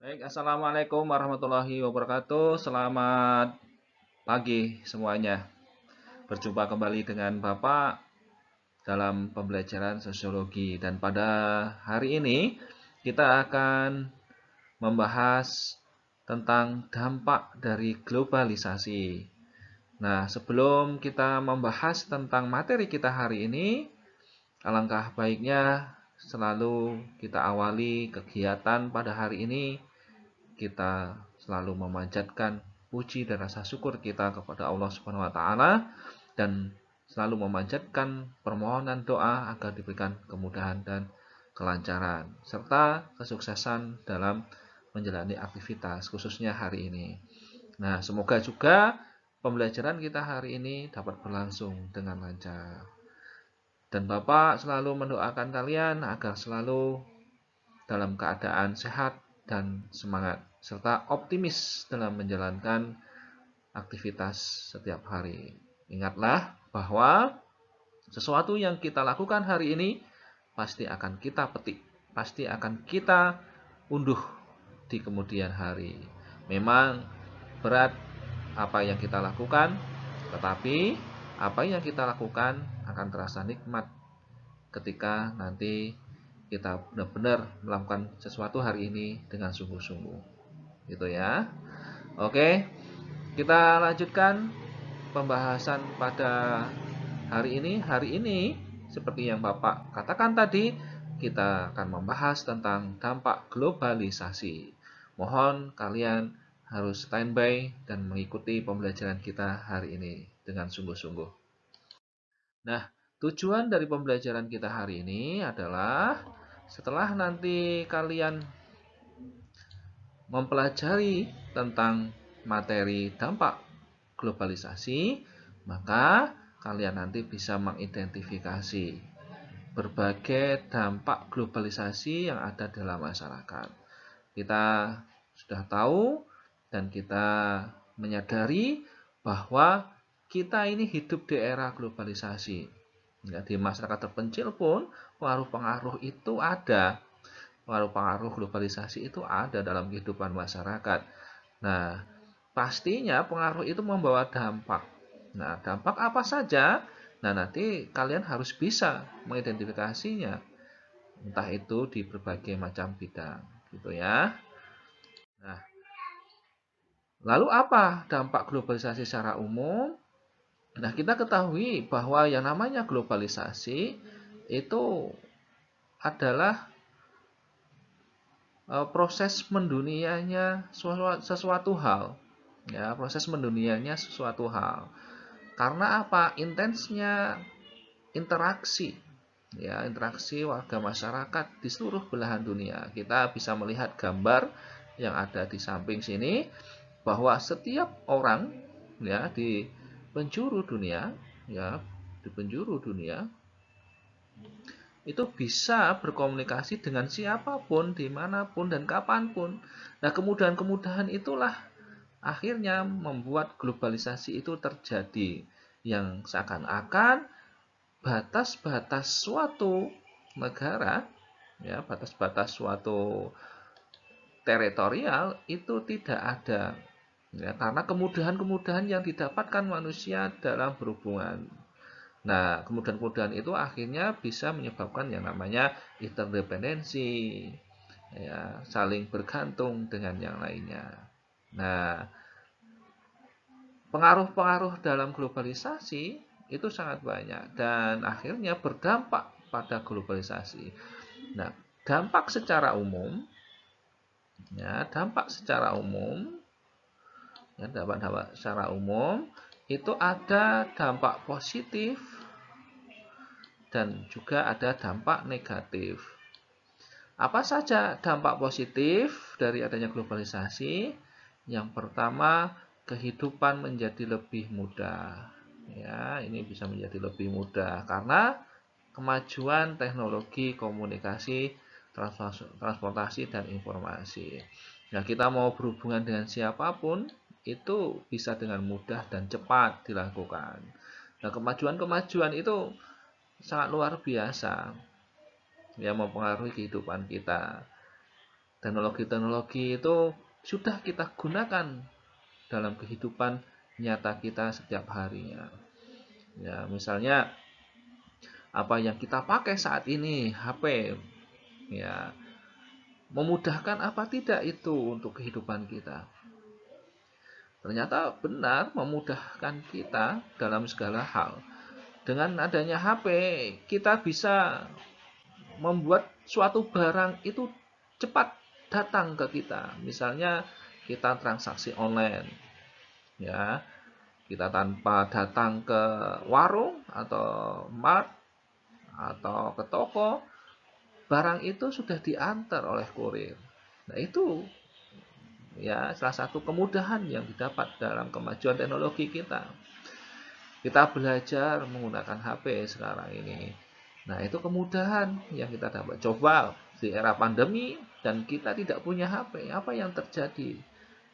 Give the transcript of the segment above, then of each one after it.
Baik, assalamualaikum warahmatullahi wabarakatuh. Selamat pagi semuanya. Berjumpa kembali dengan Bapak dalam pembelajaran sosiologi, dan pada hari ini kita akan membahas tentang dampak dari globalisasi. Nah, sebelum kita membahas tentang materi kita hari ini, alangkah baiknya selalu kita awali kegiatan pada hari ini kita selalu memanjatkan puji dan rasa syukur kita kepada Allah Subhanahu wa taala, dan selalu memanjatkan permohonan doa agar diberikan kemudahan dan kelancaran serta kesuksesan dalam menjalani aktivitas khususnya hari ini. Nah, semoga juga pembelajaran kita hari ini dapat berlangsung dengan lancar. Dan Bapak selalu mendoakan kalian agar selalu dalam keadaan sehat dan semangat, serta optimis dalam menjalankan aktivitas setiap hari. Ingatlah bahwa sesuatu yang kita lakukan hari ini pasti akan kita petik, pasti akan kita unduh di kemudian hari. Memang berat apa yang kita lakukan, tetapi apa yang kita lakukan akan terasa nikmat ketika nanti kita benar-benar melakukan sesuatu hari ini dengan sungguh-sungguh. Gitu ya. Oke, kita lanjutkan pembahasan pada hari ini. Hari ini, seperti yang Bapak katakan tadi, kita akan membahas tentang dampak globalisasi. Mohon kalian harus standby dan mengikuti pembelajaran kita hari ini dengan sungguh-sungguh. Nah, tujuan dari pembelajaran kita hari ini adalah setelah nanti kalian mempelajari tentang materi dampak globalisasi, maka kalian nanti bisa mengidentifikasi berbagai dampak globalisasi yang ada dalam masyarakat. Kita sudah tahu dan kita menyadari bahwa kita ini hidup di era globalisasi. Ya, di masyarakat terpencil pun pengaruh-pengaruh itu ada. Pengaruh-pengaruh globalisasi itu ada dalam kehidupan masyarakat. Nah, pastinya pengaruh itu membawa dampak. Nah, dampak apa saja? Nah, nanti kalian harus bisa mengidentifikasinya. Entah itu di berbagai macam bidang, gitu ya. Nah, lalu apa dampak globalisasi secara umum? Nah, kita ketahui bahwa yang namanya globalisasi itu adalah proses mendunianya sesuatu hal. Ya, proses mendunianya sesuatu hal. Karena apa? Intensnya interaksi, ya, interaksi warga masyarakat di seluruh belahan dunia. Kita bisa melihat gambar yang ada di samping sini bahwa setiap orang, ya, di penjuru dunia, ya, di penjuru dunia itu bisa berkomunikasi dengan siapapun, dimanapun, dan kapanpun. Nah, kemudahan-kemudahan itulah akhirnya membuat globalisasi itu terjadi, yang seakan-akan batas-batas suatu negara, ya, batas-batas suatu teritorial itu tidak ada, ya, karena kemudahan-kemudahan yang didapatkan manusia dalam berhubungan. Nah, kemudahan-kemudahan itu akhirnya bisa menyebabkan yang namanya interdependensi, ya, saling bergantung dengan yang lainnya. Nah, pengaruh-pengaruh dalam globalisasi itu sangat banyak dan akhirnya berdampak pada globalisasi. Nah, dampak secara umum, ya, dampak secara umum, ya, dampak secara umum itu ada dampak positif dan juga ada dampak negatif. Apa saja dampak positif dari adanya globalisasi? Yang pertama, kehidupan menjadi lebih mudah. Ya, ini bisa menjadi lebih mudah karena kemajuan teknologi komunikasi, transportasi, dan informasi. Nah, kita mau berhubungan dengan siapapun, itu bisa dengan mudah dan cepat dilakukan. Nah, kemajuan-kemajuan itu sangat luar biasa, yang mempengaruhi kehidupan kita. teknologi-teknologi itu sudah kita gunakan dalam kehidupan nyata kita setiap harinya. Ya, misalnya apa yang kita pakai saat ini, HP, ya, memudahkan apa tidak itu untuk kehidupan kita? Ternyata benar memudahkan kita dalam segala hal. Dengan adanya HP, kita bisa membuat suatu barang itu cepat datang ke kita. Misalnya kita transaksi online, ya, kita tanpa datang ke warung atau mart atau ke toko, barang itu sudah diantar oleh kurir. Nah, itu ya salah satu kemudahan yang didapat dalam kemajuan teknologi kita. Kita belajar menggunakan HP sekarang ini. Nah, itu kemudahan yang kita dapat. Coba di era pandemi dan kita tidak punya HP, apa yang terjadi?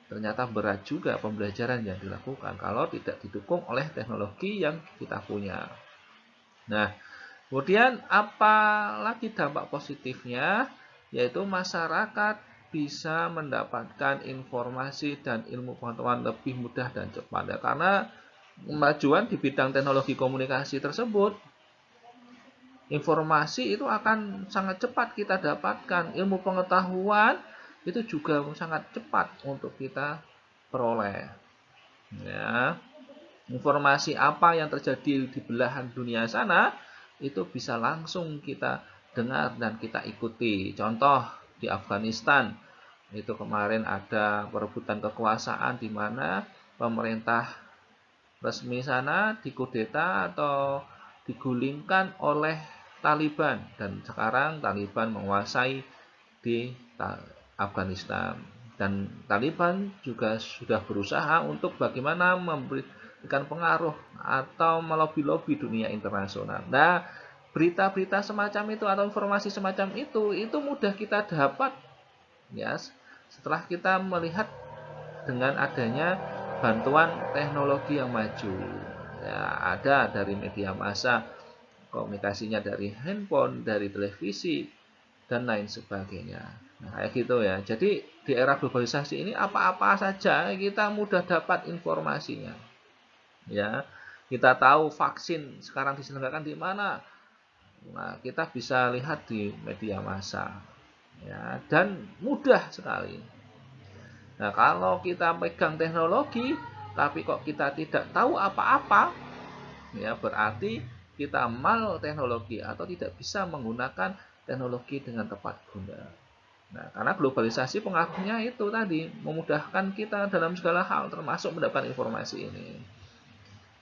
Ternyata berat juga pembelajaran yang dilakukan kalau tidak didukung oleh teknologi yang kita punya. Nah, kemudian apa lagi dampak positifnya? Yaitu masyarakat bisa mendapatkan informasi dan ilmu pengetahuan lebih mudah dan cepat. Ya, karena kemajuan di bidang teknologi komunikasi tersebut, informasi itu akan sangat cepat kita dapatkan. Ilmu pengetahuan itu juga sangat cepat untuk kita peroleh. Ya, informasi apa yang terjadi di belahan dunia sana itu bisa langsung kita dengar dan kita ikuti. Contoh di Afghanistan itu kemarin ada perebutan kekuasaan di mana pemerintah resmi sana dikudeta atau digulingkan oleh Taliban, dan sekarang Taliban menguasai di Afghanistan. Dan Taliban juga sudah berusaha untuk bagaimana memberikan pengaruh atau melobi-lobi dunia internasional. Nah, berita-berita semacam itu atau informasi semacam itu mudah kita dapat, ya, setelah kita melihat dengan adanya bantuan teknologi yang maju. Ya, ada dari media massa, komunikasinya dari handphone, dari televisi, dan lain sebagainya. Nah, kayak gitu ya. Jadi di era globalisasi ini apa-apa saja kita mudah dapat informasinya. Ya, kita tahu vaksin sekarang diselenggarakan di mana. Nah, kita bisa lihat di media massa. Ya, dan mudah sekali. Nah, kalau kita pegang teknologi, tapi kok kita tidak tahu apa-apa, ya berarti kita mal teknologi atau tidak bisa menggunakan teknologi dengan tepat guna. Nah, karena globalisasi pengaruhnya itu tadi, memudahkan kita dalam segala hal, termasuk mendapatkan informasi ini.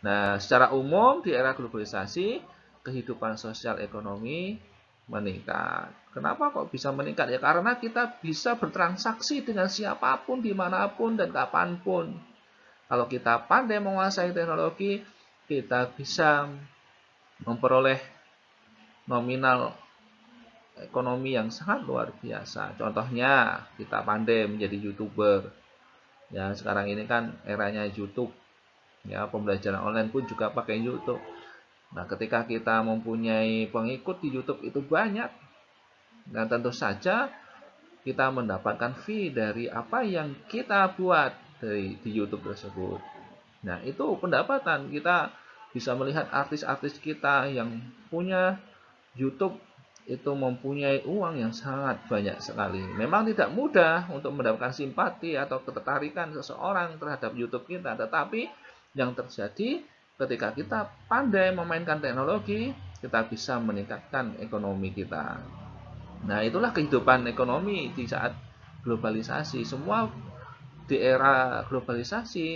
Nah, secara umum di era globalisasi, kehidupan sosial ekonomi meningkat. Kenapa kok bisa meningkat? Ya karena kita bisa bertransaksi dengan siapapun, dimanapun, dan kapanpun. Kalau kita pandai menguasai teknologi, kita bisa memperoleh nominal ekonomi yang sangat luar biasa. Contohnya, kita pandai menjadi YouTuber. Ya, sekarang ini kan eranya YouTube. Ya, pembelajaran online pun juga pakai YouTube. Nah, ketika kita mempunyai pengikut di YouTube itu banyak, dan tentu saja kita mendapatkan fee dari apa yang kita buat di YouTube tersebut. Nah, itu pendapatan. Kita bisa melihat artis-artis kita yang punya YouTube itu mempunyai uang yang sangat banyak sekali. Memang tidak mudah untuk mendapatkan simpati atau ketertarikan seseorang terhadap YouTube kita, tetapi yang terjadi ketika kita pandai memainkan teknologi, kita bisa meningkatkan ekonomi kita. Nah, itulah kehidupan ekonomi di saat globalisasi. Semua di era globalisasi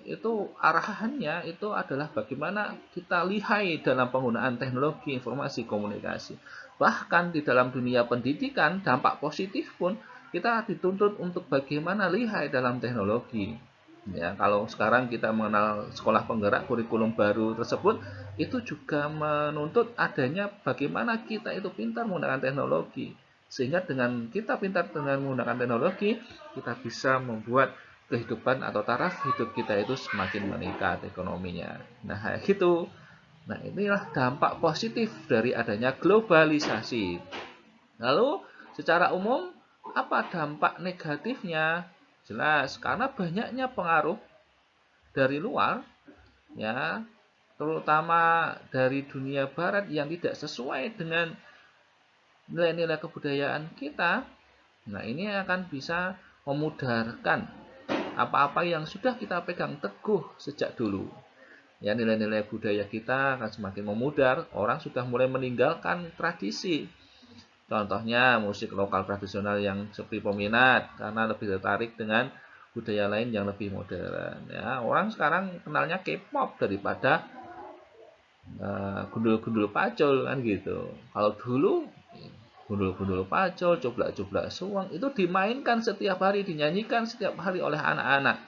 itu arahannya itu adalah bagaimana kita lihai dalam penggunaan teknologi informasi komunikasi. Bahkan di dalam dunia pendidikan, dampak positif pun kita dituntut untuk bagaimana lihai dalam teknologi. Ya, kalau sekarang kita mengenal sekolah penggerak kurikulum baru tersebut, itu juga menuntut adanya bagaimana kita itu pintar menggunakan teknologi. Sehingga dengan kita pintar dengan menggunakan teknologi, kita bisa membuat kehidupan atau taraf hidup kita itu semakin meningkat ekonominya. Nah, gitu. Nah, inilah dampak positif dari adanya globalisasi. Lalu, secara umum, apa dampak negatifnya? Jelas, karena banyaknya pengaruh dari luar, ya, terutama dari dunia barat yang tidak sesuai dengan nilai-nilai kebudayaan kita. Nah, ini akan bisa memudarkan apa-apa yang sudah kita pegang teguh sejak dulu. Ya, nilai-nilai budaya kita akan semakin memudar, orang sudah mulai meninggalkan tradisi. Contohnya musik lokal tradisional yang sepi peminat karena lebih tertarik dengan budaya lain yang lebih modern. Ya, orang sekarang kenalnya K-pop daripada gundul-gundul pacul kan gitu. Kalau dulu gundul-gundul pacul, coblak-coblak suweng itu dimainkan setiap hari, dinyanyikan setiap hari oleh anak-anak.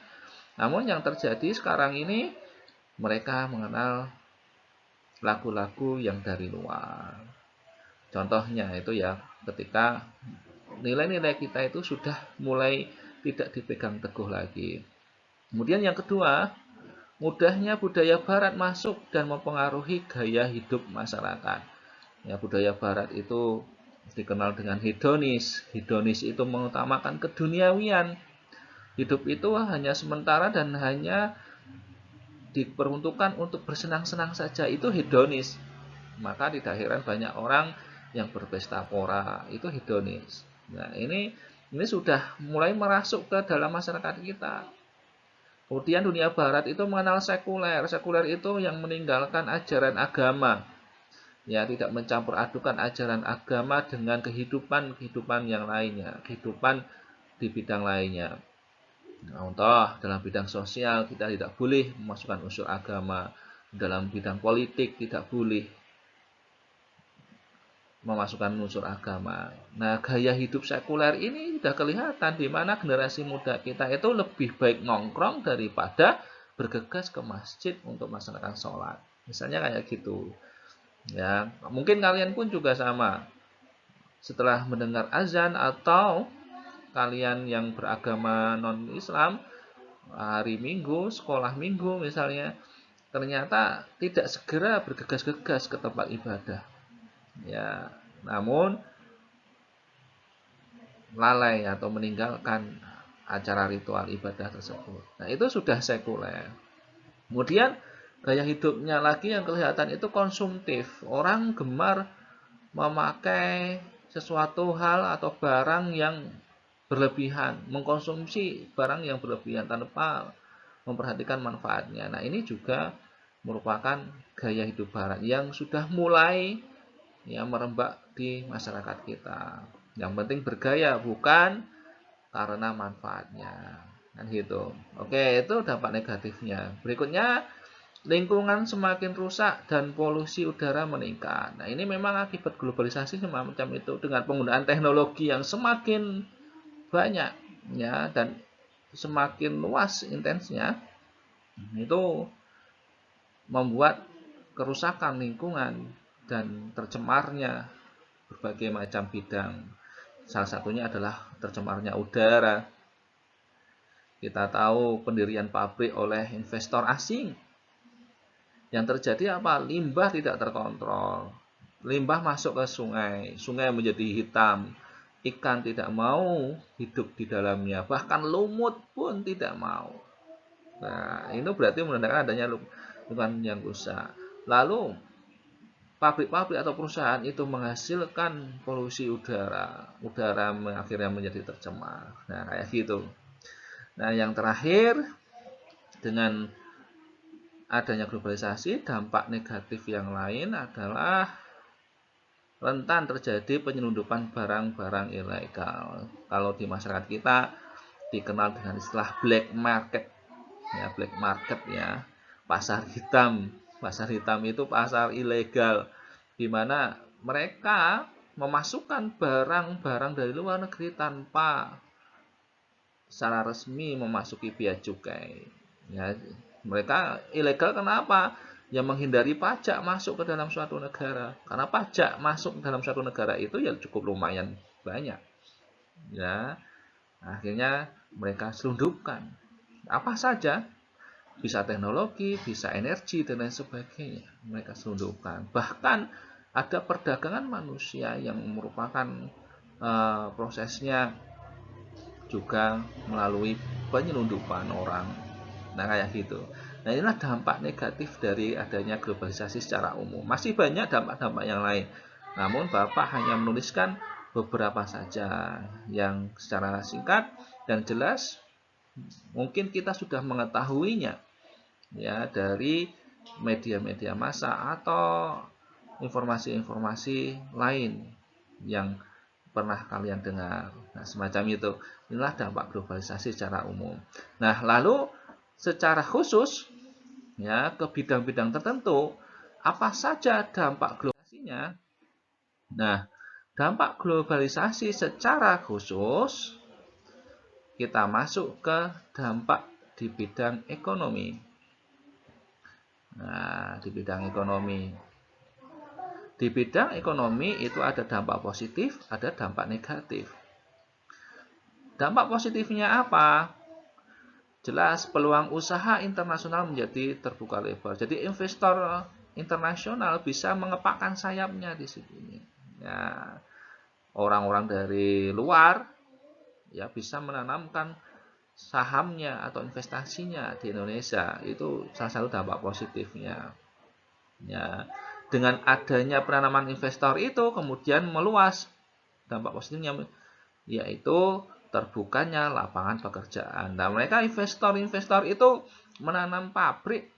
Namun yang terjadi sekarang ini mereka mengenal lagu-lagu yang dari luar. Contohnya itu ya ketika nilai-nilai kita itu sudah mulai tidak dipegang teguh lagi. Kemudian yang kedua, mudahnya budaya barat masuk dan mempengaruhi gaya hidup masyarakat. Ya, budaya barat itu dikenal dengan hedonis. Hedonis itu mengutamakan keduniawian. Hidup itu hanya sementara dan hanya diperuntukkan untuk bersenang-senang saja. Itu hedonis. Maka tidak heran banyak orang yang berpesta pora itu hedonis. Nah, ini sudah mulai merasuk ke dalam masyarakat kita. Kemudian dunia barat itu mengenal sekuler. Sekuler itu yang meninggalkan ajaran agama. Ya, tidak mencampur adukan ajaran agama dengan kehidupan yang lainnya, kehidupan di bidang lainnya. Contoh, dalam bidang sosial kita tidak boleh memasukkan unsur agama, dalam bidang politik tidak boleh memasukkan unsur agama. Nah, gaya hidup sekuler ini sudah kelihatan di mana generasi muda kita itu lebih baik nongkrong daripada bergegas ke masjid untuk melaksanakan sholat. Misalnya kayak gitu. Ya, mungkin kalian pun juga sama. Setelah mendengar azan atau kalian yang beragama non-Islam, hari Minggu, sekolah Minggu misalnya, ternyata tidak segera bergegas-gegas ke tempat ibadah. Ya, namun lalai atau meninggalkan acara ritual ibadah tersebut. Nah, itu sudah sekuler. Kemudian gaya hidupnya lagi yang kelihatan itu konsumtif. Orang gemar memakai sesuatu hal atau barang yang berlebihan, mengkonsumsi barang yang berlebihan tanpa memperhatikan manfaatnya. Nah, ini juga merupakan gaya hidup barat yang sudah mulai ya merembak di masyarakat kita. Yang penting bergaya bukan karena manfaatnya. Kan gitu. Oke, itu dampak negatifnya. Berikutnya, lingkungan semakin rusak dan polusi udara meningkat. Nah, ini memang akibat globalisasi semacam itu dengan penggunaan teknologi yang semakin banyak ya dan semakin luas intensnya, itu membuat kerusakan lingkungan dan tercemarnya berbagai macam bidang. Salah satunya adalah tercemarnya udara. Kita tahu pendirian pabrik oleh investor asing. Yang terjadi apa? Limbah tidak terkontrol. Limbah masuk ke sungai. Sungai menjadi hitam. Ikan tidak mau hidup di dalamnya. Bahkan lumut pun tidak mau. Nah, ini berarti menandakan adanya lingkungan yang rusak. Lalu, pabrik-pabrik atau perusahaan itu menghasilkan polusi udara. Udara akhirnya menjadi tercemar. Nah, kayak gitu. Nah, yang terakhir, dengan adanya globalisasi, dampak negatif yang lain adalah rentan terjadi penyelundupan barang-barang ilegal. Kalau di masyarakat kita dikenal dengan istilah black market. Ya, black market ya. Pasar hitam. Pasar hitam itu pasar ilegal di mana mereka memasukkan barang-barang dari luar negeri tanpa secara resmi memasuki bea cukai. Ya, mereka ilegal kenapa? Ya menghindari pajak masuk ke dalam suatu negara. Karena pajak masuk ke dalam suatu negara itu ya cukup lumayan banyak. Ya, akhirnya mereka selundupkan. Apa saja, bisa teknologi, bisa energi dan lain sebagainya. Mereka selundupkan. Bahkan ada perdagangan manusia yang merupakan prosesnya juga melalui penyelundupan orang. Nah, kayak gitu. Nah, inilah dampak negatif dari adanya globalisasi secara umum. Masih banyak dampak-dampak yang lain. Namun Bapak hanya menuliskan beberapa saja yang secara singkat dan jelas mungkin kita sudah mengetahuinya ya dari media-media massa atau informasi-informasi lain yang pernah kalian dengar. Nah, semacam itu. Inilah dampak globalisasi secara umum. Nah, lalu secara khusus ya ke bidang-bidang tertentu, apa saja dampak globalisasinya? Nah, dampak globalisasi secara khusus kita masuk ke dampak di bidang ekonomi. Nah, di bidang ekonomi. Di bidang ekonomi itu ada dampak positif, ada dampak negatif. Dampak positifnya apa? Jelas peluang usaha internasional menjadi terbuka lebar. Jadi investor internasional bisa mengepakkan sayapnya di sini. Ya, orang-orang dari luar ya bisa menanamkan sahamnya atau investasinya di Indonesia. Itu salah satu dampak positifnya. Ya, dengan adanya penanaman investor itu kemudian meluas dampak positifnya yaitu terbukanya lapangan pekerjaan. Nah, mereka investor-investor itu menanam pabrik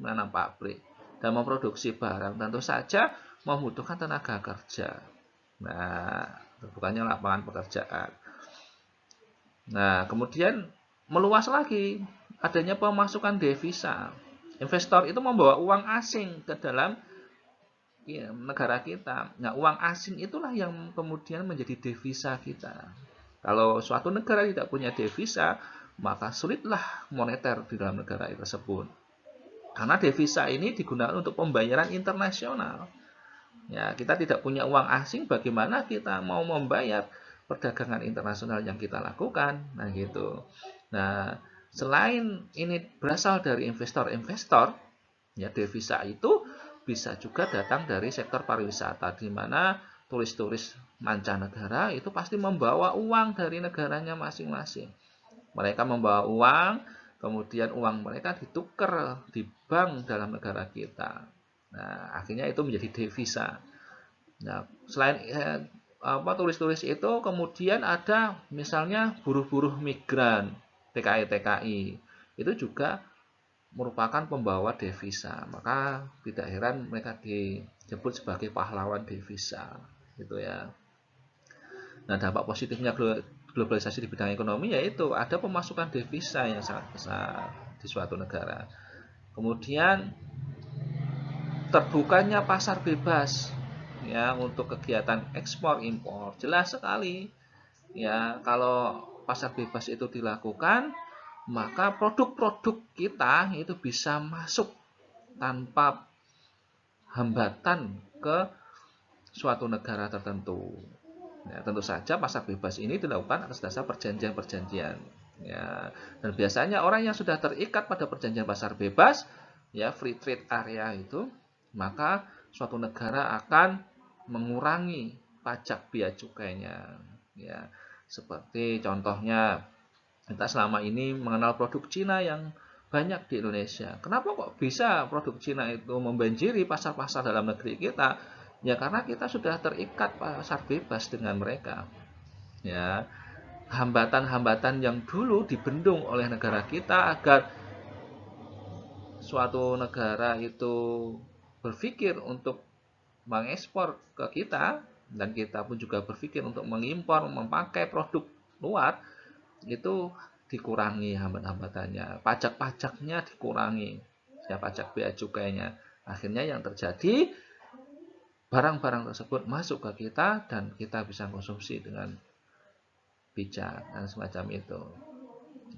dan memproduksi barang. Tentu saja membutuhkan tenaga kerja. Nah, terbukanya lapangan pekerjaan. Nah, kemudian meluas lagi adanya pemasukan devisa. Investor itu membawa uang asing ke dalam ya, negara kita. Nah, uang asing itulah yang kemudian menjadi devisa kita. Kalau suatu negara tidak punya devisa, maka sulitlah moneter di dalam negara tersebut. Karena devisa ini digunakan untuk pembayaran internasional. Ya, kita tidak punya uang asing, bagaimana kita mau membayar perdagangan internasional yang kita lakukan? Nah, gitu. Nah, selain ini berasal dari investor-investor, ya devisa itu bisa juga datang dari sektor pariwisata, di mana turis-turis mancanegara itu pasti membawa uang dari negaranya masing-masing. Mereka membawa uang, kemudian uang mereka ditukar di bank dalam negara kita. Nah, akhirnya itu menjadi devisa. Nah, selain turis-turis itu kemudian ada misalnya buruh-buruh migran, TKI-TKI. Itu juga merupakan pembawa devisa. Maka tidak heran mereka disebut sebagai pahlawan devisa, gitu ya. Nah, dampak positifnya globalisasi di bidang ekonomi yaitu ada pemasukan devisa yang sangat besar di suatu negara. Kemudian terbukanya pasar bebas ya untuk kegiatan ekspor impor. Jelas sekali ya kalau pasar bebas itu dilakukan, maka produk-produk kita itu bisa masuk tanpa hambatan ke suatu negara tertentu. Ya, tentu saja pasar bebas ini dilakukan atas dasar perjanjian-perjanjian. Ya, dan biasanya orang yang sudah terikat pada perjanjian pasar bebas, ya free trade area itu, maka suatu negara akan mengurangi pajak bea cukainya. Ya, seperti contohnya kita selama ini mengenal produk Cina yang banyak di Indonesia. Kenapa kok bisa produk Cina itu membanjiri pasar-pasar dalam negeri kita? Ya karena kita sudah terikat pasar bebas dengan mereka. Ya, hambatan-hambatan yang dulu dibendung oleh negara kita agar suatu negara itu berpikir untuk mengekspor ke kita dan kita pun juga berpikir untuk mengimpor, memakai produk luar, itu dikurangi hambat-hambatannya, pajak-pajaknya dikurangi, ya pajak bea cukainya. Akhirnya yang terjadi barang-barang tersebut masuk ke kita dan kita bisa konsumsi dengan bijak dan semacam itu.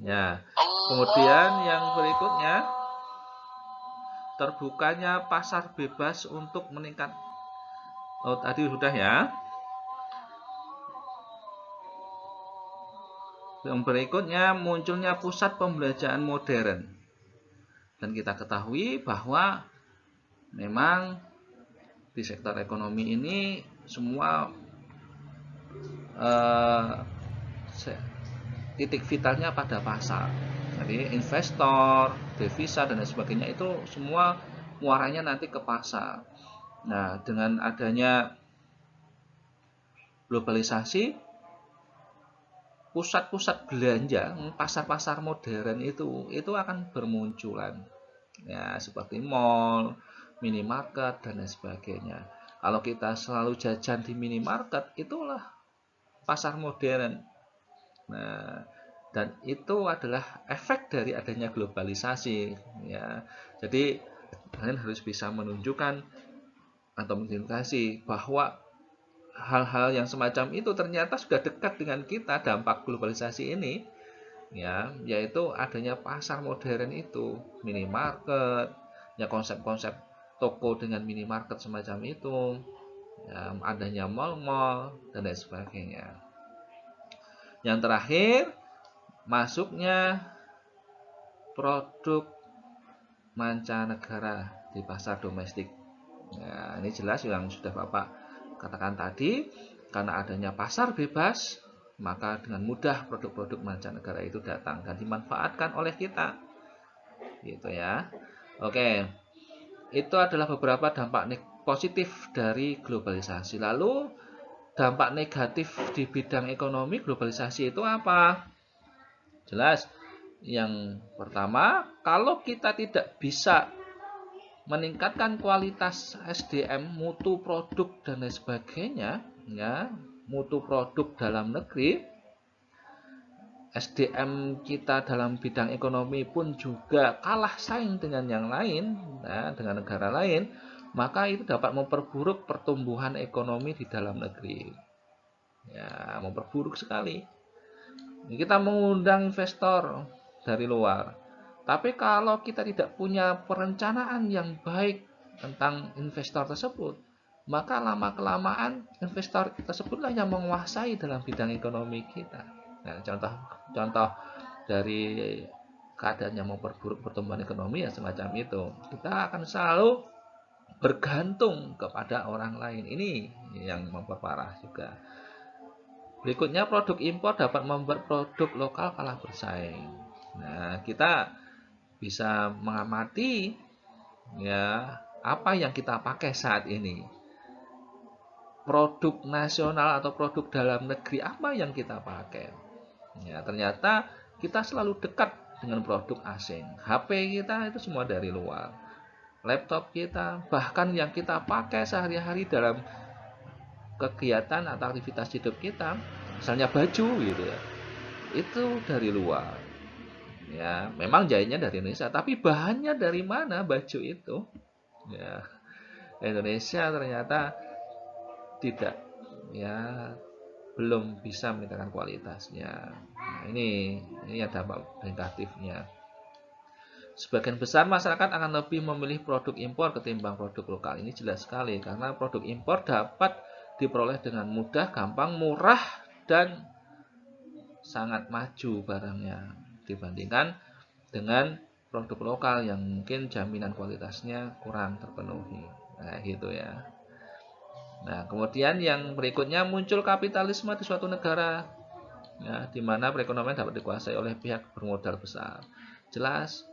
Ya, kemudian yang berikutnya terbukanya pasar bebas untuk meningkat. Oh, tadi sudah ya. Yang berikutnya munculnya pusat pembelajaran modern. Dan kita ketahui bahwa memang di sektor ekonomi ini semua titik vitalnya pada pasar. Jadi investor, devisa dan lain sebagainya itu semua muaranya nanti ke pasar. Nah, dengan adanya globalisasi, pusat-pusat belanja, pasar-pasar modern itu akan bermunculan. Ya, seperti mall, minimarket dan lain sebagainya. Kalau kita selalu jajan di minimarket, itulah pasar modern. Nah, dan itu adalah efek dari adanya globalisasi, ya. Jadi kalian harus bisa menunjukkan atau mengidentifikasi bahwa hal-hal yang semacam itu ternyata sudah dekat dengan kita, dampak globalisasi ini, ya, yaitu adanya pasar modern itu, minimarket, ya, konsep-konsep toko dengan minimarket semacam itu, ya, adanya mall-mall dan lain sebagainya. Yang terakhir, masuknya produk mancanegara di pasar domestik. Nah, ini jelas yang sudah Bapak katakan tadi, karena adanya pasar bebas, maka dengan mudah produk-produk mancanegara itu datang dan dimanfaatkan oleh kita. Gitu ya. Oke. Itu adalah beberapa dampak positif dari globalisasi. Lalu dampak negatif di bidang ekonomi globalisasi itu apa? Jelas. Yang pertama, kalau kita tidak bisa meningkatkan kualitas SDM, mutu produk dan lain sebagainya, ya, mutu produk dalam negeri, SDM kita dalam bidang ekonomi pun juga kalah saing dengan yang lain, ya, dengan negara lain, maka itu dapat memperburuk pertumbuhan ekonomi di dalam negeri. Ya, memperburuk sekali. Kita mengundang investor dari luar, tapi kalau kita tidak punya perencanaan yang baik tentang investor tersebut, maka lama-kelamaan investor tersebutlah yang menguasai dalam bidang ekonomi kita. Nah, contoh dari keadaan yang memperburuk pertumbuhan ekonomi ya semacam itu. Kita akan selalu bergantung kepada orang lain. Ini yang memperparah juga. Berikutnya, produk impor dapat membuat produk lokal kalah bersaing. Nah, kita bisa mengamati ya apa yang kita pakai saat ini. Produk nasional atau produk dalam negeri apa yang kita pakai. Ya, ternyata kita selalu dekat dengan produk asing. HP kita itu semua dari luar. Laptop kita, bahkan yang kita pakai sehari-hari dalam kegiatan atau aktivitas hidup kita, misalnya baju gitu ya, itu dari luar. Ya, memang jahitnya dari Indonesia, tapi bahannya dari mana baju itu? Ya, Indonesia ternyata tidak, ya, belum bisa meningkatkan kualitasnya. Nah, ini yang dampak negatifnya. Sebagian besar masyarakat akan lebih memilih produk impor ketimbang produk lokal. Ini jelas sekali karena produk impor dapat diperoleh dengan mudah, gampang, murah, dan sangat maju barangnya dibandingkan dengan produk lokal yang mungkin jaminan kualitasnya kurang terpenuhi. Nah, gitu ya. Nah, kemudian yang berikutnya muncul kapitalisme di suatu negara, ya, di mana perekonomian dapat dikuasai oleh pihak bermodal besar. Jelas,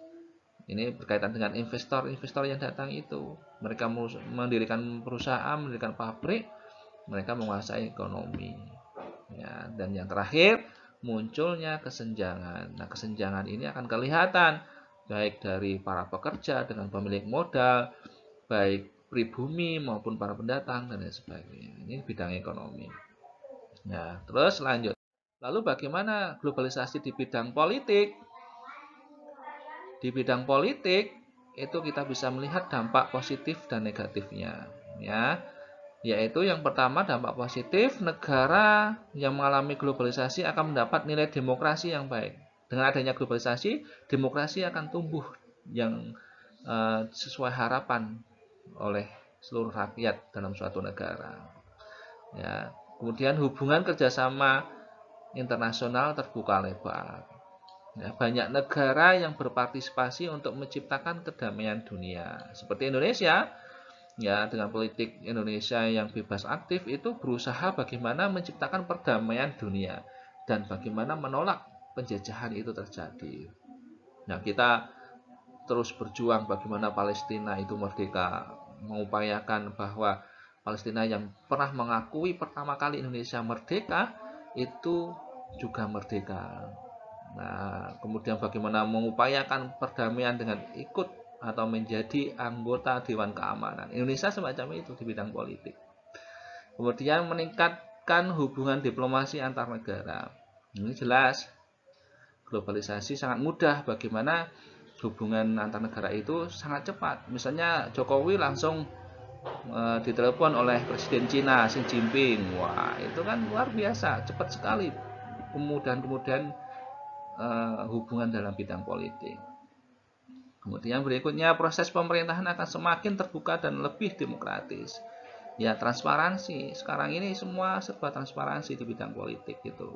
ini berkaitan dengan investor-investor yang datang itu. Mereka mendirikan perusahaan, mendirikan pabrik, mereka menguasai ekonomi. Ya, dan yang terakhir, munculnya kesenjangan. Nah, kesenjangan ini akan kelihatan baik dari para pekerja dengan pemilik modal, baik pribumi maupun para pendatang dan lain sebagainya. Ini bidang ekonomi. Nah, terus lanjut. Lalu bagaimana globalisasi di bidang politik? Di bidang politik itu kita bisa melihat dampak positif dan negatifnya, ya. Yaitu yang pertama, dampak positif, negara yang mengalami globalisasi akan mendapat nilai demokrasi yang baik. Dengan adanya globalisasi, demokrasi akan tumbuh yang sesuai harapan oleh seluruh rakyat dalam suatu negara. Ya. Kemudian hubungan kerjasama internasional terbuka lebar. Ya, banyak negara yang berpartisipasi untuk menciptakan kedamaian dunia. Seperti Indonesia, ya, dengan politik Indonesia yang bebas aktif itu berusaha bagaimana menciptakan perdamaian dunia dan bagaimana menolak penjajahan itu terjadi. Nah, kita terus berjuang bagaimana Palestina itu merdeka, mengupayakan bahwa Palestina yang pernah mengakui pertama kali Indonesia merdeka itu juga merdeka. Nah, kemudian bagaimana mengupayakan perdamaian dengan ikut atau menjadi anggota Dewan Keamanan. Indonesia semacam itu di bidang politik. Kemudian meningkatkan hubungan diplomasi antar negara. Ini jelas globalisasi sangat mudah, bagaimana hubungan antar negara itu sangat cepat. Misalnya Jokowi langsung ditelepon oleh Presiden Cina Xi Jinping. Wah, itu kan luar biasa, cepat sekali kemudahan hubungan dalam bidang politik. Kemudian berikutnya, proses pemerintahan akan semakin terbuka dan lebih demokratis. Ya, transparansi. Sekarang ini semua serba transparansi di bidang politik itu.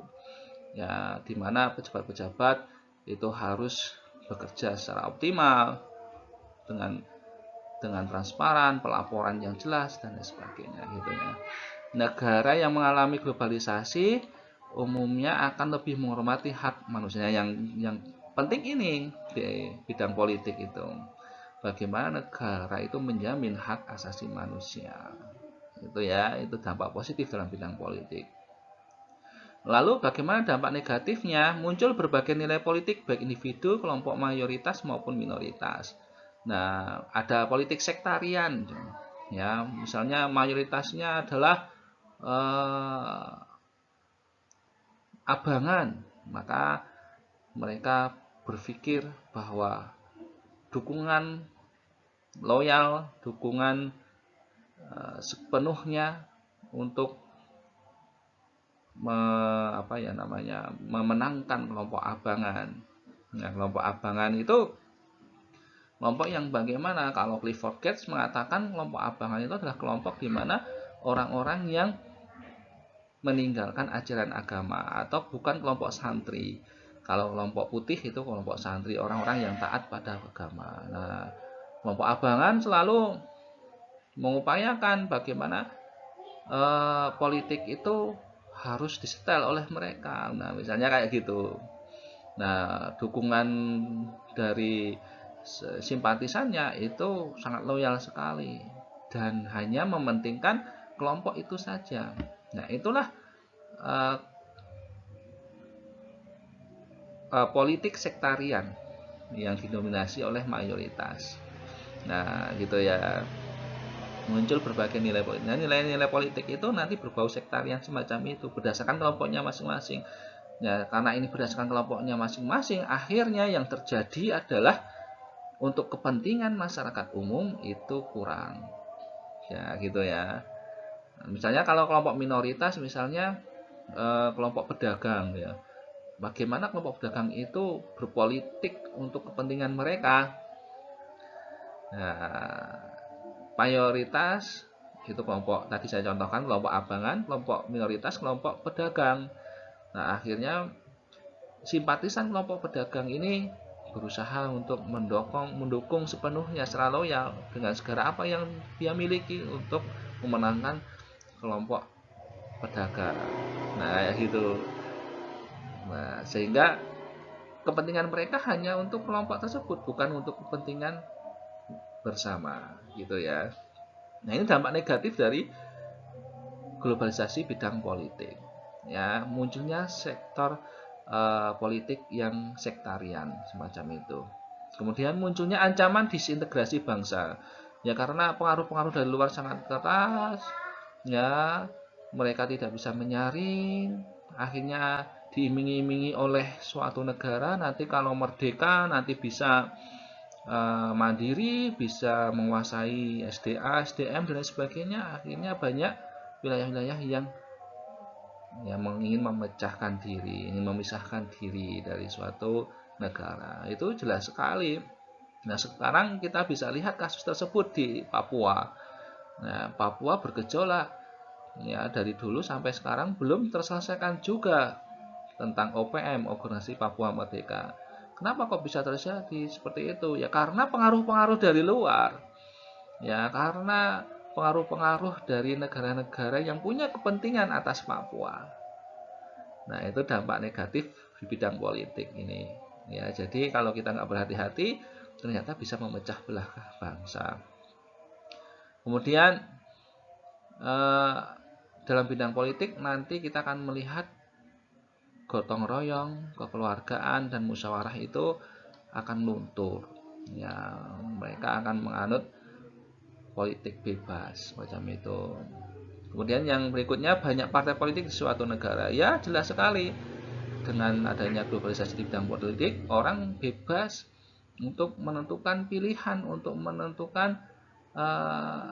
Ya, di mana pejabat-pejabat itu harus bekerja secara optimal dengan transparan, pelaporan yang jelas dan sebagainya gitu ya. Negara yang mengalami globalisasi umumnya akan lebih menghormati hak manusia. Yang penting ini di bidang politik itu, bagaimana negara itu menjamin hak asasi manusia. Itu ya, itu dampak positif dalam bidang politik. Lalu bagaimana dampak negatifnya? Muncul berbagai nilai politik baik individu, kelompok mayoritas maupun minoritas. Nah, ada politik sektarian. Ya, misalnya mayoritasnya adalah abangan, maka mereka berpikir bahwa dukungan loyal, dukungan sepenuhnya untuk memenangkan kelompok abangan. Nah, kelompok abangan itu kelompok yang bagaimana? Kalau Clifford Geertz mengatakan kelompok abangan itu adalah kelompok di mana orang-orang yang meninggalkan ajaran agama atau bukan kelompok santri. Kalau kelompok putih itu kelompok santri, orang-orang yang taat pada agama. Nah, kelompok abangan selalu mengupayakan bagaimana politik itu harus disetel oleh mereka. Nah, misalnya kayak gitu. Nah, dukungan dari simpatisannya itu sangat loyal sekali dan hanya mementingkan kelompok itu saja. Nah, itulah politik sektarian yang didominasi oleh mayoritas. Nah, gitu ya. Muncul berbagai nilai politik. Nah, nilai-nilai politik itu nanti berbau sektarian semacam itu berdasarkan kelompoknya masing-masing. Ya, karena ini berdasarkan kelompoknya masing-masing, akhirnya yang terjadi adalah untuk kepentingan masyarakat umum itu kurang. Ya, gitu ya. Misalnya kalau kelompok minoritas, misalnya kelompok pedagang ya. Bagaimana kelompok pedagang itu berpolitik untuk kepentingan mereka? Nah, mayoritas itu kelompok tadi saya contohkan kelompok abangan, kelompok minoritas, kelompok pedagang. Nah, akhirnya simpatisan kelompok pedagang ini berusaha untuk mendukung sepenuhnya secara loyal dengan segala apa yang dia miliki untuk memenangkan kelompok pedagang. Nah, gitu. Nah, sehingga kepentingan mereka hanya untuk kelompok tersebut, bukan untuk kepentingan bersama, gitu ya. Nah, ini dampak negatif dari globalisasi bidang politik. Ya, munculnya sektor politik yang sektarian semacam itu. Kemudian munculnya ancaman disintegrasi bangsa. Ya, karena pengaruh-pengaruh dari luar sangat keras, ya, mereka tidak bisa menyaring, akhirnya diiming-imingi oleh suatu negara nanti kalau merdeka nanti bisa mandiri, bisa menguasai SDA, SDM dan lain sebagainya. Akhirnya banyak wilayah-wilayah yang ingin memecahkan diri, ingin memisahkan diri dari suatu negara. Itu jelas sekali. Nah, sekarang kita bisa lihat kasus tersebut di Papua. Nah, Papua bergejolak. Ya, dari dulu sampai sekarang belum terselesaikan juga tentang OPM, Organisasi Papua Merdeka. Kenapa kok bisa terjadi seperti itu? Ya karena pengaruh-pengaruh dari luar. Ya karena pengaruh-pengaruh dari negara-negara yang punya kepentingan atas Papua. Nah, itu dampak negatif di bidang politik ini. Ya, jadi kalau kita nggak berhati-hati, ternyata bisa memecah belah bangsa. Kemudian dalam bidang politik nanti kita akan melihat gotong royong, kekeluargaan, dan musyawarah itu akan luntur. Ya, mereka akan menganut politik bebas macam itu. Kemudian yang berikutnya, banyak partai politik di suatu negara. Ya, jelas sekali dengan adanya globalisasi di bidang politik, orang bebas untuk menentukan pilihan, untuk menentukan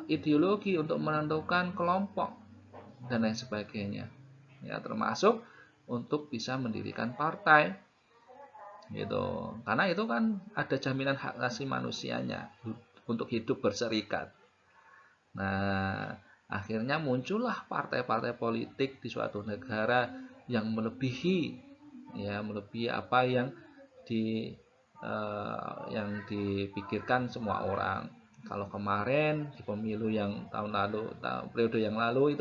ideologi, untuk menentukan kelompok dan lain sebagainya. Ya, termasuk untuk bisa mendirikan partai, gitu. Karena itu kan ada jaminan hak asasi manusianya untuk hidup berserikat. Nah, akhirnya muncullah partai-partai politik di suatu negara yang melebihi apa yang dipikirkan semua orang. Kalau kemarin di pemilu yang periode yang lalu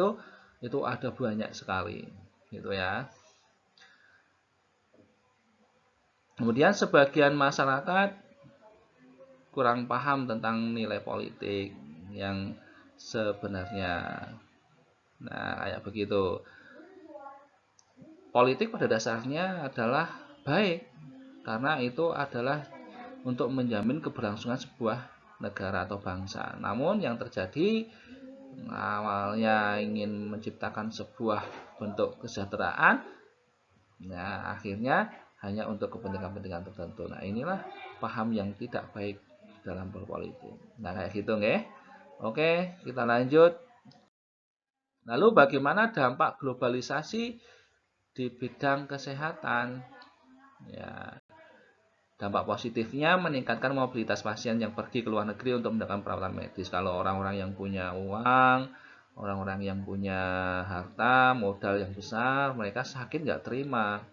itu ada banyak sekali, gitu ya. Kemudian sebagian masyarakat kurang paham tentang nilai politik yang sebenarnya. Nah, kayak begitu. Politik pada dasarnya adalah baik karena itu adalah untuk menjamin keberlangsungan sebuah negara atau bangsa. Namun yang terjadi, awalnya ingin menciptakan sebuah bentuk kesejahteraan, nah akhirnya hanya untuk kepentingan-kepentingan tertentu. Nah, inilah paham yang tidak baik dalam berpolitik. Nah, kayak gitu nggih. Oke, kita lanjut. Lalu bagaimana dampak globalisasi di bidang kesehatan? Ya, dampak positifnya meningkatkan mobilitas pasien yang pergi ke luar negeri untuk mendapatkan perawatan medis. Kalau orang-orang yang punya uang, orang-orang yang punya harta, modal yang besar, mereka sakit nggak terima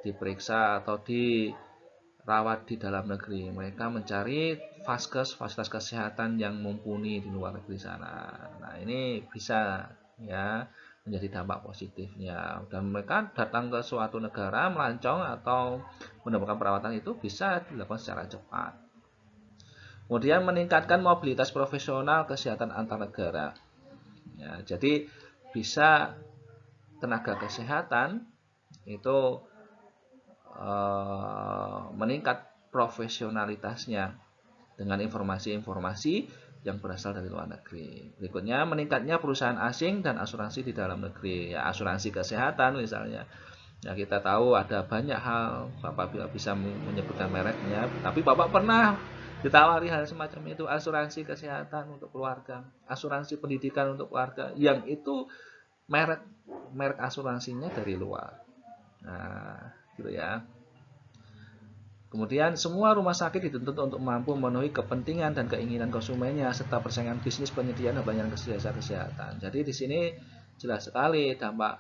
diperiksa atau dirawat di dalam negeri. Mereka mencari fasilitas kesehatan yang mumpuni di luar negeri sana. Nah, ini bisa ya menjadi dampak positifnya, dan mereka datang ke suatu negara melancong atau mendapatkan perawatan itu bisa dilakukan secara cepat. Kemudian meningkatkan mobilitas profesional kesehatan antar negara. Ya, jadi bisa tenaga kesehatan itu meningkat profesionalitasnya dengan informasi-informasi yang berasal dari luar negeri. Berikutnya, meningkatnya perusahaan asing dan asuransi di dalam negeri. Ya, asuransi kesehatan misalnya. Ya, kita tahu ada banyak hal, Bapak bisa menyebutkan mereknya, tapi Bapak pernah ditawari hal semacam itu, asuransi kesehatan untuk keluarga, asuransi pendidikan untuk keluarga, yang itu merek asuransinya dari luar. Nah, gitu ya. Kemudian semua rumah sakit dituntut untuk mampu memenuhi kepentingan dan keinginan konsumennya serta persaingan bisnis penyediaan dan pelayanan kesehatan. Jadi di sini jelas sekali dampak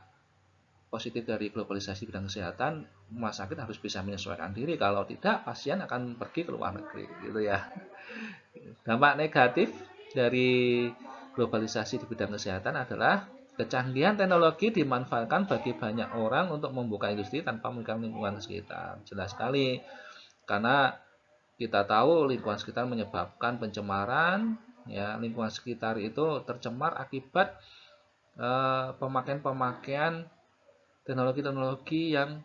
positif dari globalisasi bidang kesehatan. Rumah sakit harus bisa menyesuaikan diri, kalau tidak pasien akan pergi ke luar negeri, gitu ya. Dampak negatif dari globalisasi di bidang kesehatan adalah kecanggihan teknologi dimanfaatkan bagi banyak orang untuk membuka industri tanpa mengganggu lingkungan sekitar. Jelas sekali, karena kita tahu lingkungan sekitar menyebabkan pencemaran, ya, lingkungan sekitar itu tercemar akibat pemakaian teknologi-teknologi yang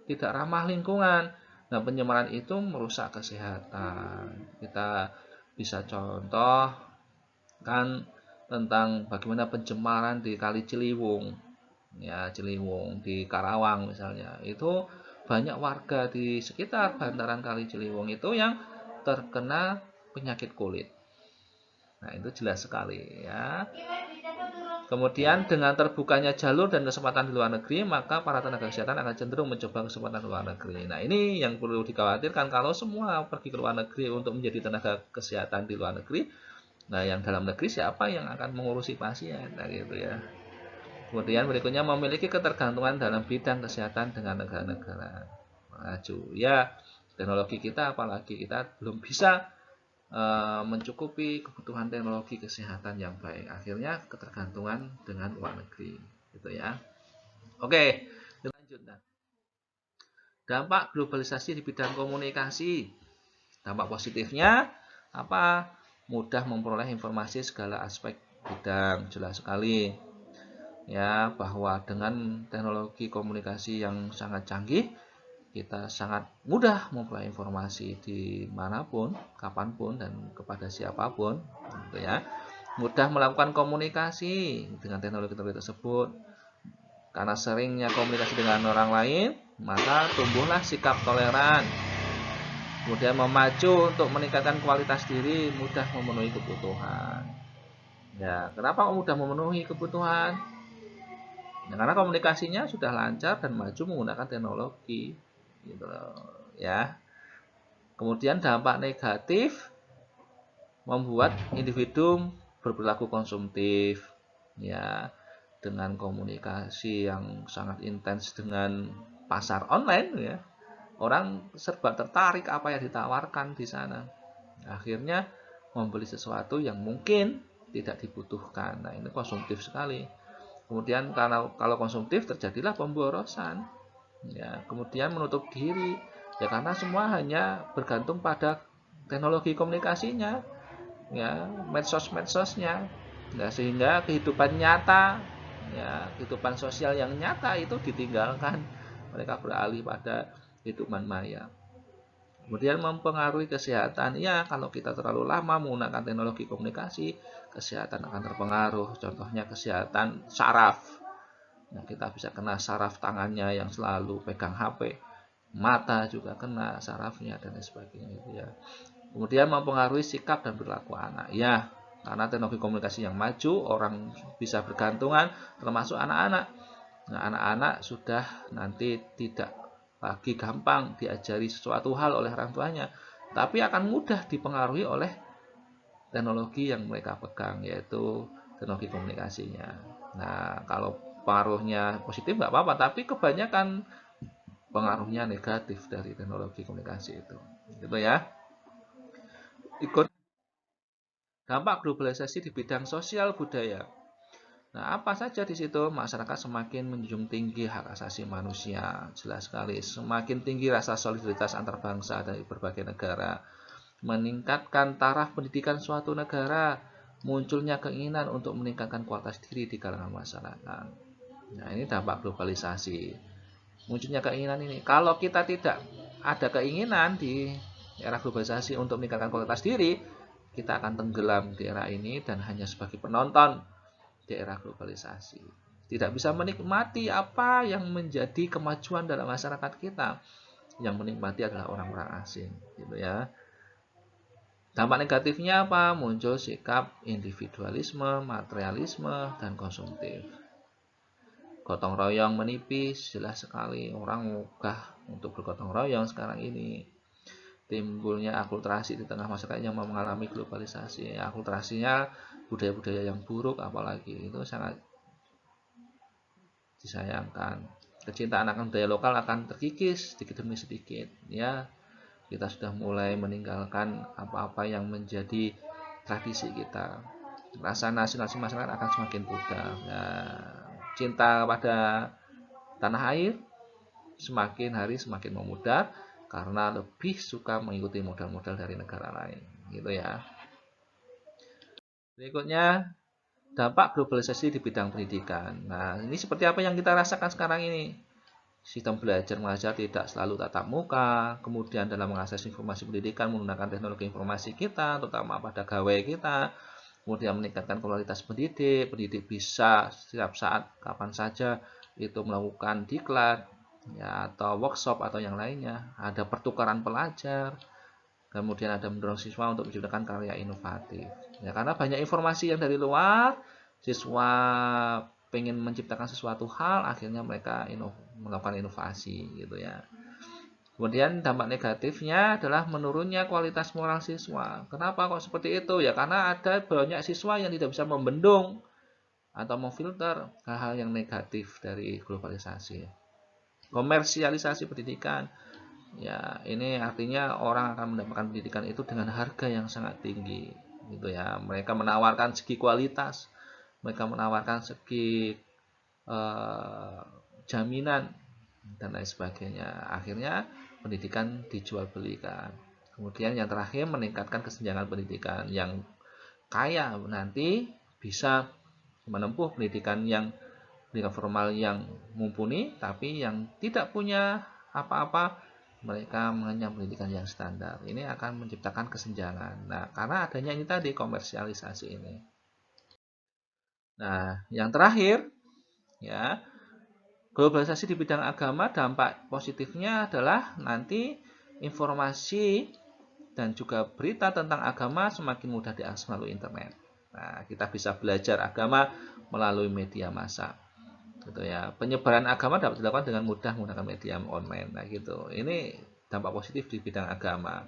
tidak ramah lingkungan. Nah, pencemaran itu merusak kesehatan. Kita bisa contoh kan tentang bagaimana pencemaran di Kali Ciliwung, ya, Ciliwung di Karawang misalnya. Itu banyak warga di sekitar bantaran Kali Ciliwung itu yang terkena penyakit kulit. Nah, itu jelas sekali ya. Kemudian dengan terbukanya jalur dan kesempatan di luar negeri, maka para tenaga kesehatan akan cenderung mencoba kesempatan di luar negeri. Nah, ini yang perlu dikhawatirkan, kalau semua pergi ke luar negeri untuk menjadi tenaga kesehatan di luar negeri. Nah, yang dalam negeri siapa yang akan mengurusi pasien? Nah, gitu ya. Kemudian berikutnya, memiliki ketergantungan dalam bidang kesehatan dengan negara-negara maju. Ya, teknologi kita, apalagi kita belum bisa mencukupi kebutuhan teknologi kesehatan yang baik. Akhirnya ketergantungan dengan luar negeri, gitu ya. Oke, lanjut. Nah, Dampak globalisasi di bidang komunikasi. Dampak positifnya apa? Mudah memperoleh informasi segala aspek bidang, jelas sekali. Ya, bahwa dengan teknologi komunikasi yang sangat canggih, kita sangat mudah memperoleh informasi dimanapun, kapanpun, dan kepada siapapun, gitu ya. Mudah melakukan komunikasi dengan teknologi tersebut. Karena seringnya komunikasi dengan orang lain, maka tumbuhlah sikap toleran. Kemudian memacu untuk meningkatkan kualitas diri, mudah memenuhi kebutuhan. Ya, kenapa mudah memenuhi kebutuhan? Ya, karena komunikasinya sudah lancar dan maju menggunakan teknologi, gitu loh, ya. Kemudian dampak negatif membuat individu berperilaku konsumtif, ya, dengan komunikasi yang sangat intens dengan pasar online, ya. Orang serba tertarik apa yang ditawarkan di sana. Akhirnya membeli sesuatu yang mungkin tidak dibutuhkan. Nah, ini konsumtif sekali. Kemudian kalau konsumtif terjadilah pemborosan. Ya, kemudian menutup diri. Ya karena semua hanya bergantung pada teknologi komunikasinya, ya, medsos-medsosnya. Nah, sehingga kehidupan nyata, ya, kehidupan sosial yang nyata itu ditinggalkan. Mereka beralih pada kehidupan maya. Kemudian mempengaruhi kesehatan. Ya, kalau kita terlalu lama menggunakan teknologi komunikasi, kesehatan akan terpengaruh. Contohnya kesehatan saraf. Nah, kita bisa kena saraf tangannya yang selalu pegang HP. Mata juga kena sarafnya dan lain sebagainya itu ya. Kemudian mempengaruhi sikap dan perilaku anak. Ya, karena teknologi komunikasi yang maju, orang bisa bergantungan termasuk anak-anak. Nah, anak-anak sudah nanti tidak lagi gampang diajari sesuatu hal oleh orang tuanya, tapi akan mudah dipengaruhi oleh teknologi yang mereka pegang, yaitu teknologi komunikasinya. Nah, kalau pengaruhnya positif nggak apa-apa, tapi kebanyakan pengaruhnya negatif dari teknologi komunikasi itu. Gitu ya. Ikut dampak globalisasi di bidang sosial budaya. Nah, apa saja di situ? Masyarakat semakin menjunjung tinggi hak asasi manusia, jelas sekali. Semakin tinggi rasa solidaritas antar bangsa dari berbagai negara. Meningkatkan taraf pendidikan suatu negara, munculnya keinginan untuk meningkatkan kualitas diri di kalangan masyarakat. Nah, ini dampak globalisasi. Munculnya keinginan ini. Kalau kita tidak ada keinginan di era globalisasi untuk meningkatkan kualitas diri, kita akan tenggelam di era ini dan hanya sebagai penonton di era globalisasi. Tidak bisa menikmati apa yang menjadi kemajuan dalam masyarakat kita. Yang menikmati adalah orang-orang asing, gitu ya. Dampak negatifnya apa? Muncul sikap individualisme, materialisme, dan konsumtif. Gotong royong menipis, jelas sekali. Orang mudah untuk bergotong royong sekarang ini. Timbulnya akulturasi di tengah masyarakat yang mengalami globalisasi. Akulturasinya budaya-budaya yang buruk apalagi itu sangat disayangkan. Kecintaan akan budaya lokal akan terkikis sedikit demi sedikit. Ya, kita sudah mulai meninggalkan apa-apa yang menjadi tradisi kita. Rasa nasionalis masyarakat akan semakin pudar. Ya, cinta pada tanah air semakin hari semakin memudar karena lebih suka mengikuti modal-modal dari negara lain, gitu ya. Berikutnya, dampak globalisasi di bidang pendidikan. Nah, ini seperti apa yang kita rasakan sekarang ini? Sistem belajar mengajar tidak selalu tatap muka, kemudian dalam mengakses informasi pendidikan menggunakan teknologi informasi kita, terutama pada gawai kita, kemudian meningkatkan kualitas pendidik, pendidik bisa setiap saat, kapan saja itu melakukan diklat, ya, atau workshop atau yang lainnya, ada pertukaran pelajar, kemudian ada mendorong siswa untuk menciptakan karya inovatif. Ya, karena banyak informasi yang dari luar, siswa pengen menciptakan sesuatu hal, akhirnya mereka melakukan inovasi, gitu ya. Kemudian dampak negatifnya adalah menurunnya kualitas moral siswa. Kenapa kok seperti itu? Ya karena ada banyak siswa yang tidak bisa membendung atau memfilter hal-hal yang negatif dari globalisasi. Komersialisasi pendidikan. Ya, ini artinya orang akan mendapatkan pendidikan itu dengan harga yang sangat tinggi, gitu ya. Mereka menawarkan segi kualitas, mereka menawarkan segi jaminan dan lain sebagainya. Akhirnya pendidikan dijual belikan. Kemudian yang terakhir, meningkatkan kesenjangan pendidikan. Yang kaya nanti bisa menempuh pendidikan formal yang mumpuni, tapi yang tidak punya apa-apa, mereka mengenyam pendidikan yang standar. Ini akan menciptakan kesenjangan. Nah, karena adanya ini tadi, komersialisasi ini. Nah, yang terakhir, ya, globalisasi di bidang agama, dampak positifnya adalah nanti informasi dan juga berita tentang agama semakin mudah diakses melalui internet. Nah, kita bisa belajar agama melalui media massa. Gitu ya. Penyebaran agama dapat dilakukan dengan mudah menggunakan media online. Nah, gitu. Ini dampak positif di bidang agama.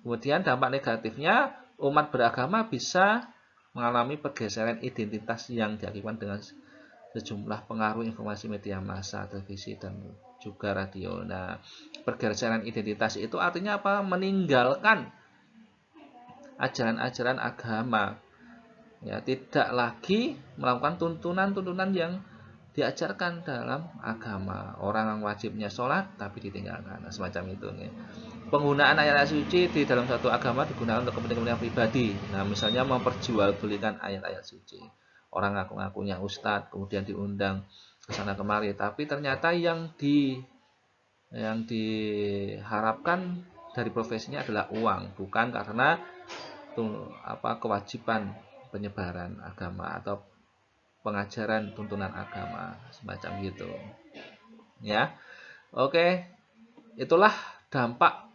Kemudian dampak negatifnya, umat beragama bisa mengalami pergeseran identitas yang diakibatkan dengan sejumlah pengaruh informasi media massa, televisi, dan juga radio. Nah, pergeseran identitas itu artinya apa? Meninggalkan ajaran-ajaran agama. Ya, tidak lagi melakukan tuntunan-tuntunan yang diajarkan dalam agama. Orang yang wajibnya sholat tapi ditinggalkan. Nah, semacam itu. Ya. Penggunaan ayat-ayat suci di dalam satu agama digunakan untuk kepentingan pribadi. Nah, misalnya memperjualbelikan ayat-ayat suci. Orang ngaku-ngakunya ustadz, kemudian diundang ke sana kemari, tapi ternyata yang diharapkan dari profesinya adalah uang, bukan karena kewajiban penyebaran agama atau pengajaran tuntunan agama, semacam gitu. Ya. Oke, itulah dampak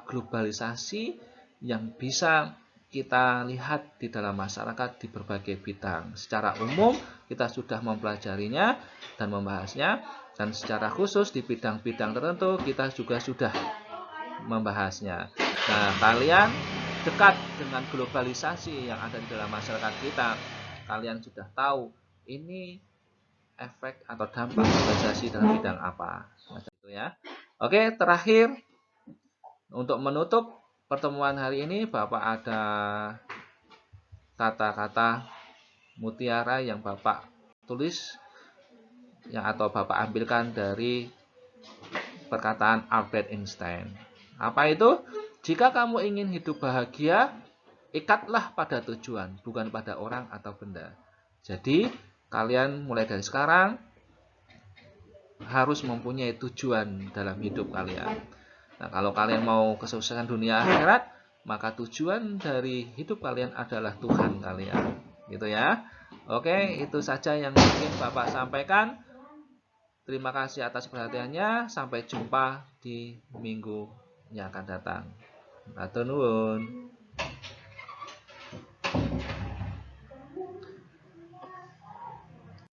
globalisasi yang bisa kita lihat di dalam masyarakat di berbagai bidang. Secara umum kita sudah mempelajarinya dan membahasnya, dan secara khusus di bidang-bidang tertentu kita juga sudah membahasnya. Nah, kalian dekat dengan globalisasi yang ada di dalam masyarakat kita, kalian sudah tahu ini efek atau dampak globalisasi dalam bidang apa. Macam itu ya. Oke, terakhir untuk menutup pertemuan hari ini, Bapak ada kata-kata mutiara yang Bapak tulis atau Bapak ambilkan dari perkataan Albert Einstein. Apa itu? Jika kamu ingin hidup bahagia, ikatlah pada tujuan, bukan pada orang atau benda. Jadi, kalian mulai dari sekarang harus mempunyai tujuan dalam hidup kalian. Nah, kalau kalian mau kesuksesan dunia akhirat, maka tujuan dari hidup kalian adalah Tuhan kalian. Gitu ya. Oke, itu saja yang mungkin Bapak sampaikan. Terima kasih atas perhatiannya. Sampai jumpa di minggu yang akan datang. Matur nuwun.